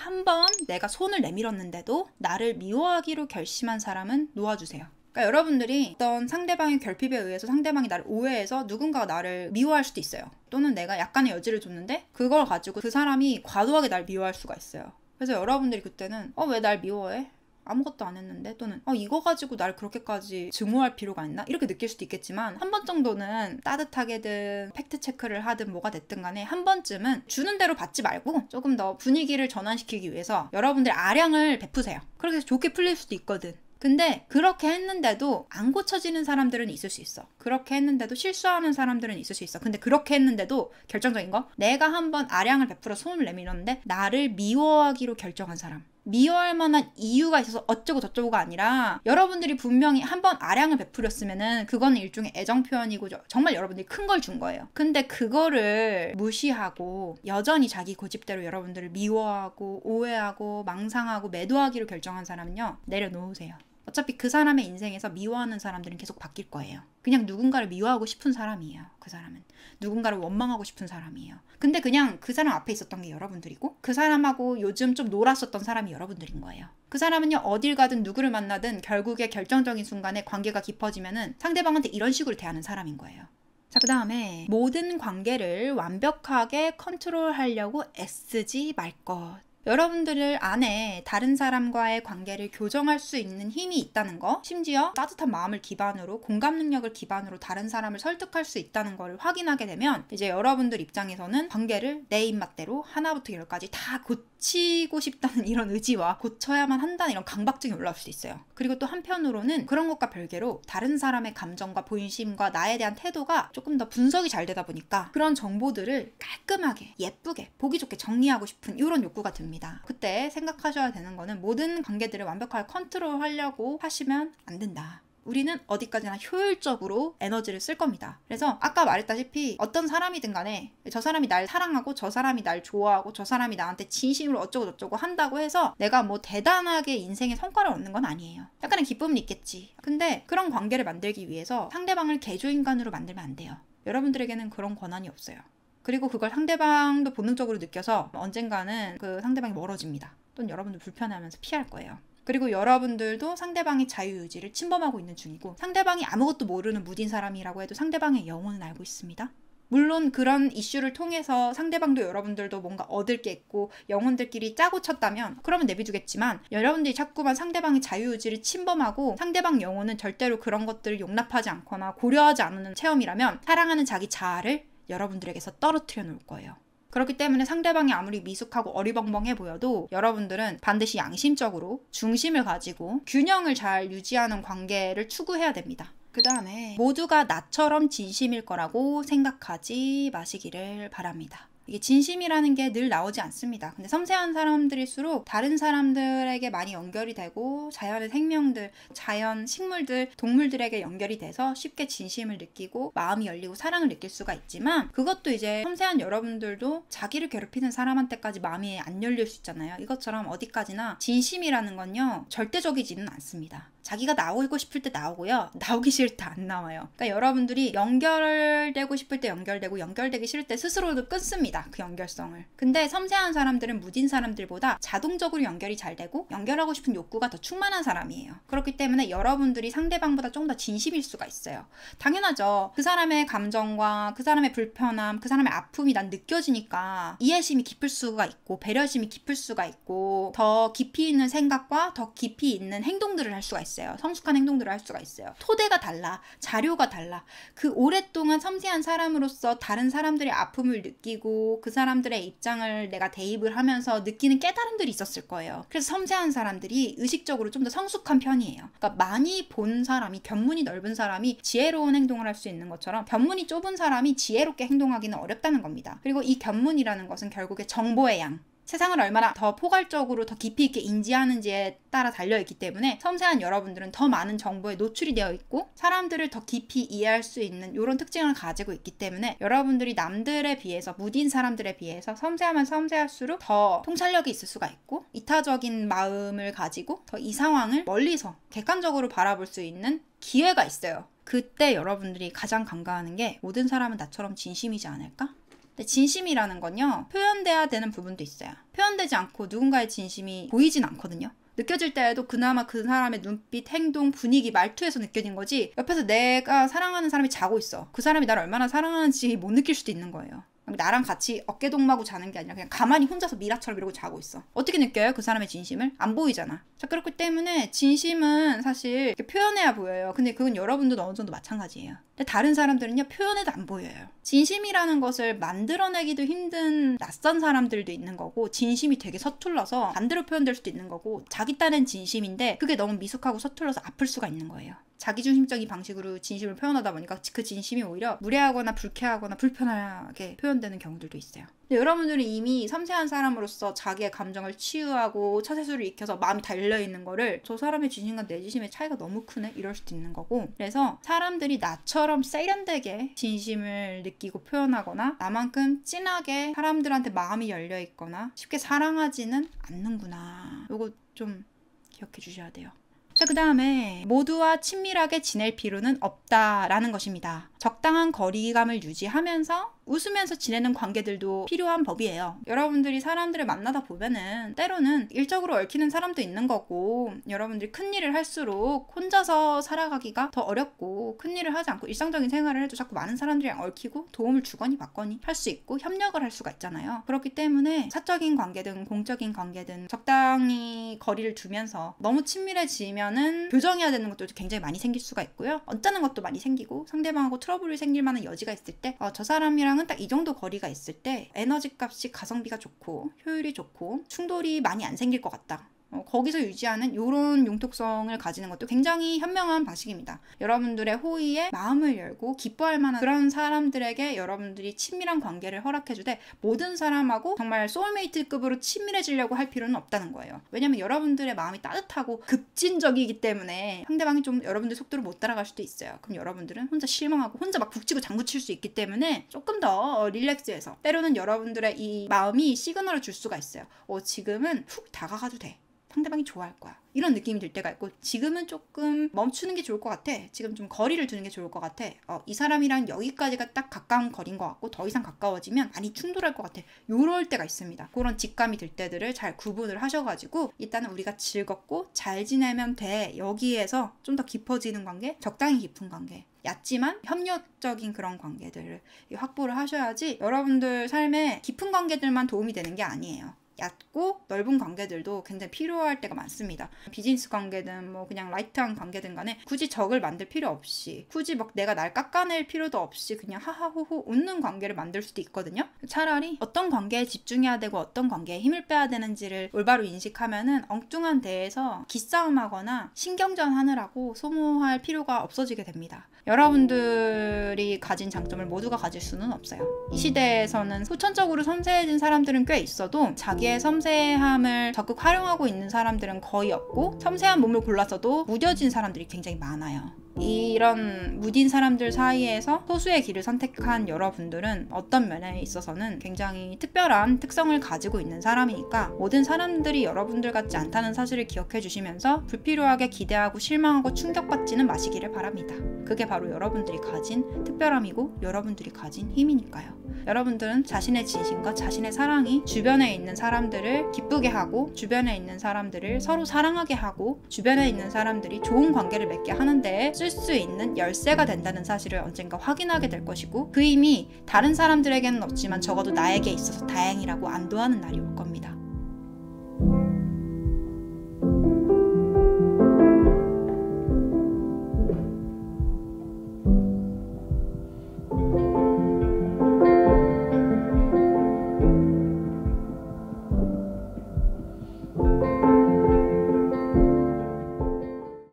한 번 내가 손을 내밀었는데도 나를 미워하기로 결심한 사람은 놓아주세요. 그러니까 여러분들이 어떤 상대방의 결핍에 의해서 상대방이 나를 오해해서 누군가가 나를 미워할 수도 있어요. 또는 내가 약간의 여지를 줬는데 그걸 가지고 그 사람이 과도하게 날 미워할 수가 있어요. 그래서 여러분들이 그때는 왜 날 미워해? 아무것도 안 했는데, 또는 이거 가지고 날 그렇게까지 증오할 필요가 있나? 이렇게 느낄 수도 있겠지만 한 번 정도는 따뜻하게든 팩트체크를 하든 뭐가 됐든 간에 한 번쯤은 주는 대로 받지 말고 조금 더 분위기를 전환시키기 위해서 여러분들 아량을 베푸세요. 그렇게 해서 좋게 풀릴 수도 있거든. 근데 그렇게 했는데도 안 고쳐지는 사람들은 있을 수 있어. 그렇게 했는데도 실수하는 사람들은 있을 수 있어. 근데 그렇게 했는데도 결정적인 거, 내가 한번 아량을 베풀어 손을 내밀었는데 나를 미워하기로 결정한 사람, 미워할 만한 이유가 있어서 어쩌고 저쩌고가 아니라 여러분들이 분명히 한번 아량을 베풀었으면은 그거는 일종의 애정 표현이고 정말 여러분들이 큰 걸 준 거예요. 근데 그거를 무시하고 여전히 자기 고집대로 여러분들을 미워하고 오해하고 망상하고 매도하기로 결정한 사람은요, 내려놓으세요. 어차피 그 사람의 인생에서 미워하는 사람들은 계속 바뀔 거예요. 그냥 누군가를 미워하고 싶은 사람이에요. 그 사람은 누군가를 원망하고 싶은 사람이에요. 근데 그냥 그 사람 앞에 있었던 게 여러분들이고 그 사람하고 요즘 좀 놀았었던 사람이 여러분들인 거예요. 그 사람은요, 어딜 가든 누구를 만나든 결국에 결정적인 순간에 관계가 깊어지면은 상대방한테 이런 식으로 대하는 사람인 거예요. 자, 그 다음에 모든 관계를 완벽하게 컨트롤하려고 애쓰지 말 것. 여러분들 안에 다른 사람과의 관계를 교정할 수 있는 힘이 있다는 거, 심지어 따뜻한 마음을 기반으로, 공감 능력을 기반으로 다른 사람을 설득할 수 있다는 걸 확인하게 되면 이제 여러분들 입장에서는 관계를 내 입맛대로 하나부터 열까지 다 고치고 싶다는 이런 의지와 고쳐야만 한다는 이런 강박증이 올라올 수도 있어요. 그리고 또 한편으로는 그런 것과 별개로 다른 사람의 감정과 본심과 나에 대한 태도가 조금 더 분석이 잘 되다 보니까 그런 정보들을 깔끔하게 예쁘게 보기 좋게 정리하고 싶은 이런 욕구가 듭니다. 그때 생각하셔야 되는 거는 모든 관계들을 완벽하게 컨트롤하려고 하시면 안 된다. 우리는 어디까지나 효율적으로 에너지를 쓸 겁니다. 그래서 아까 말했다시피 어떤 사람이든 간에 저 사람이 날 사랑하고 저 사람이 날 좋아하고 저 사람이 나한테 진심으로 어쩌고 저쩌고 한다고 해서 내가 뭐 대단하게 인생의 성과를 얻는 건 아니에요. 약간의 기쁨은 있겠지. 근데 그런 관계를 만들기 위해서 상대방을 개조인간으로 만들면 안 돼요. 여러분들에게는 그런 권한이 없어요. 그리고 그걸 상대방도 본능적으로 느껴서 언젠가는 그 상대방이 멀어집니다. 또는 여러분들 불편해하면서 피할 거예요. 그리고 여러분들도 상대방의 자유의지를 침범하고 있는 중이고, 상대방이 아무것도 모르는 무딘 사람이라고 해도 상대방의 영혼은 알고 있습니다. 물론 그런 이슈를 통해서 상대방도 여러분들도 뭔가 얻을 게 있고 영혼들끼리 짜고 쳤다면 그러면 내비두겠지만, 여러분들이 자꾸만 상대방의 자유의지를 침범하고 상대방 영혼은 절대로 그런 것들을 용납하지 않거나 고려하지 않는 체험이라면 사랑하는 자기 자아를 여러분들에게서 떨어뜨려 놓을 거예요. 그렇기 때문에 상대방이 아무리 미숙하고 어리벙벙해 보여도 여러분들은 반드시 양심적으로 중심을 가지고 균형을 잘 유지하는 관계를 추구해야 됩니다. 그 다음에 모두가 나처럼 진심일 거라고 생각하지 마시기를 바랍니다. 이게 진심이라는 게 늘 나오지 않습니다. 근데 섬세한 사람들일수록 다른 사람들에게 많이 연결이 되고 자연의 생명들, 자연, 식물들, 동물들에게 연결이 돼서 쉽게 진심을 느끼고 마음이 열리고 사랑을 느낄 수가 있지만, 그것도 이제 섬세한 여러분들도 자기를 괴롭히는 사람한테까지 마음이 안 열릴 수 있잖아요. 이것처럼 어디까지나 진심이라는 건요, 절대적이지는 않습니다. 자기가 나오고 싶을 때 나오고요, 나오기 싫을 때 안 나와요. 그러니까 여러분들이 연결되고 싶을 때 연결되고 연결되기 싫을 때 스스로도 끊습니다. 그 연결성을. 근데 섬세한 사람들은 무딘 사람들보다 자동적으로 연결이 잘 되고 연결하고 싶은 욕구가 더 충만한 사람이에요. 그렇기 때문에 여러분들이 상대방보다 좀 더 진심일 수가 있어요. 당연하죠. 그 사람의 감정과 그 사람의 불편함, 그 사람의 아픔이 난 느껴지니까 이해심이 깊을 수가 있고 배려심이 깊을 수가 있고 더 깊이 있는 생각과 더 깊이 있는 행동들을 할 수가 있어요. 성숙한 행동들을 할 수가 있어요. 토대가 달라. 자료가 달라. 그 오랫동안 섬세한 사람으로서 다른 사람들의 아픔을 느끼고 그 사람들의 입장을 내가 대입을 하면서 느끼는 깨달음들이 있었을 거예요. 그래서 섬세한 사람들이 의식적으로 좀 더 성숙한 편이에요. 그러니까 많이 본 사람이, 견문이 넓은 사람이 지혜로운 행동을 할 수 있는 것처럼 견문이 좁은 사람이 지혜롭게 행동하기는 어렵다는 겁니다. 그리고 이 견문이라는 것은 결국에 정보의 양, 세상을 얼마나 더 포괄적으로 더 깊이 있게 인지하는지에 따라 달려있기 때문에 섬세한 여러분들은 더 많은 정보에 노출이 되어 있고 사람들을 더 깊이 이해할 수 있는 이런 특징을 가지고 있기 때문에 여러분들이 남들에 비해서, 무딘 사람들에 비해서 섬세하면 섬세할수록 더 통찰력이 있을 수가 있고 이타적인 마음을 가지고 더 이 상황을 멀리서 객관적으로 바라볼 수 있는 기회가 있어요. 그때 여러분들이 가장 간과하는 게, 모든 사람은 나처럼 진심이지 않을까? 근데 진심이라는 건요, 표현돼야 되는 부분도 있어요. 표현되지 않고 누군가의 진심이 보이진 않거든요. 느껴질 때에도 그나마 그 사람의 눈빛, 행동, 분위기, 말투에서 느껴진 거지, 옆에서 내가 사랑하는 사람이 자고 있어. 그 사람이 나를 얼마나 사랑하는지 못 느낄 수도 있는 거예요. 나랑 같이 어깨동무하고 자는 게 아니라 그냥 가만히 혼자서 미라처럼 이러고 자고 있어. 어떻게 느껴요? 그 사람의 진심을? 안 보이잖아. 자, 그렇기 때문에 진심은 사실 이렇게 표현해야 보여요. 근데 그건 여러분도 어느 정도 마찬가지예요. 근데 다른 사람들은요, 표현해도 안 보여요. 진심이라는 것을 만들어내기도 힘든 낯선 사람들도 있는 거고, 진심이 되게 서툴러서 반대로 표현될 수도 있는 거고, 자기 딴엔 진심인데 그게 너무 미숙하고 서툴러서 아플 수가 있는 거예요. 자기중심적인 방식으로 진심을 표현하다 보니까 그 진심이 오히려 무례하거나 불쾌하거나 불편하게 표현되는 경우들도 있어요. 근데 여러분들은 이미 섬세한 사람으로서 자기의 감정을 치유하고 처세술을 익혀서 마음이 달려있는 거를, 저 사람의 진심과 내 진심의 차이가 너무 크네? 이럴 수도 있는 거고, 그래서 사람들이 나처럼 세련되게 진심을 느끼고 표현하거나 나만큼 진하게 사람들한테 마음이 열려있거나 쉽게 사랑하지는 않는구나. 요거 좀 기억해 주셔야 돼요. 자, 그 다음에 모두와 친밀하게 지낼 필요는 없다라는 것입니다. 적당한 거리감을 유지하면서 웃으면서 지내는 관계들도 필요한 법이에요. 여러분들이 사람들을 만나다 보면은 때로는 일적으로 얽히는 사람도 있는 거고, 여러분들이 큰일을 할수록 혼자서 살아가기가 더 어렵고, 큰일을 하지 않고 일상적인 생활을 해도 자꾸 많은 사람들이랑 얽히고 도움을 주거니 받거니 할 수 있고 협력을 할 수가 있잖아요. 그렇기 때문에 사적인 관계든 공적인 관계든 적당히 거리를 두면서 너무 친밀해지면은 교정해야 되는 것도 굉장히 많이 생길 수가 있고요. 언짢은 것도 많이 생기고, 상대방하고 트러블이 생길 만한 여지가 있을 때 저 사람이랑은 딱 이 정도 거리가 있을 때 에너지 값이 가성비가 좋고 효율이 좋고 충돌이 많이 안 생길 것 같다. 거기서 유지하는 이런 융통성을 가지는 것도 굉장히 현명한 방식입니다. 여러분들의 호의에 마음을 열고 기뻐할 만한 그런 사람들에게 여러분들이 친밀한 관계를 허락해주되, 모든 사람하고 정말 소울메이트급으로 친밀해지려고 할 필요는 없다는 거예요. 왜냐면 여러분들의 마음이 따뜻하고 급진적이기 때문에 상대방이 좀 여러분들 속도를 못 따라갈 수도 있어요. 그럼 여러분들은 혼자 실망하고 혼자 막 북치고 장구칠 수 있기 때문에 조금 더 릴렉스해서, 때로는 여러분들의 이 마음이 시그널을 줄 수가 있어요. 지금은 훅 다가가도 돼. 상대방이 좋아할 거야. 이런 느낌이 들 때가 있고, 지금은 조금 멈추는 게 좋을 것 같아. 지금 좀 거리를 두는 게 좋을 것 같아. 이 사람이랑 여기까지가 딱 가까운 거리인 것 같고, 더 이상 가까워지면 많이 충돌할 것 같아. 요럴 때가 있습니다. 그런 직감이 들 때들을 잘 구분을 하셔가지고, 일단은 우리가 즐겁고 잘 지내면 돼. 여기에서 좀 더 깊어지는 관계, 적당히 깊은 관계, 얕지만 협력적인 그런 관계들을 확보를 하셔야지 여러분들 삶에 깊은 관계들만 도움이 되는 게 아니에요. 얕고 넓은 관계들도 굉장히 필요할 때가 많습니다. 비즈니스 관계든 뭐 그냥 라이트한 관계든 간에 굳이 적을 만들 필요 없이, 굳이 막 내가 날 깎아낼 필요도 없이 그냥 하하호호 웃는 관계를 만들 수도 있거든요. 차라리 어떤 관계에 집중해야 되고 어떤 관계에 힘을 빼야 되는지를 올바로 인식하면은 엉뚱한 데에서 기싸움하거나 신경전 하느라고 소모할 필요가 없어지게 됩니다. 여러분들이 가진 장점을 모두가 가질 수는 없어요. 이 시대에서는 후천적으로 섬세해진 사람들은 꽤 있어도 자기의 섬세함을 적극 활용하고 있는 사람들은 거의 없고, 섬세한 몸을 골랐어도 무뎌진 사람들이 굉장히 많아요. 이런 무딘 사람들 사이에서 소수의 길을 선택한 여러분들은 어떤 면에 있어서는 굉장히 특별한 특성을 가지고 있는 사람이니까, 모든 사람들이 여러분들 같지 않다는 사실을 기억해 주시면서 불필요하게 기대하고 실망하고 충격받지는 마시기를 바랍니다. 그게 바로 여러분들이 가진 특별함이고 여러분들이 가진 힘이니까요. 여러분들은 자신의 진심과 자신의 사랑이 주변에 있는 사람들을 기쁘게 하고, 주변에 있는 사람들을 서로 사랑하게 하고, 주변에 있는 사람들이 좋은 관계를 맺게 하는 데에 쓸 수 있는 열쇠가 된다는 사실을 언젠가 확인하게 될 것이고, 그 힘이 다른 사람들에게는 없지만 적어도 나에게 있어서 다행이라고 안도하는 날이 올 겁니다.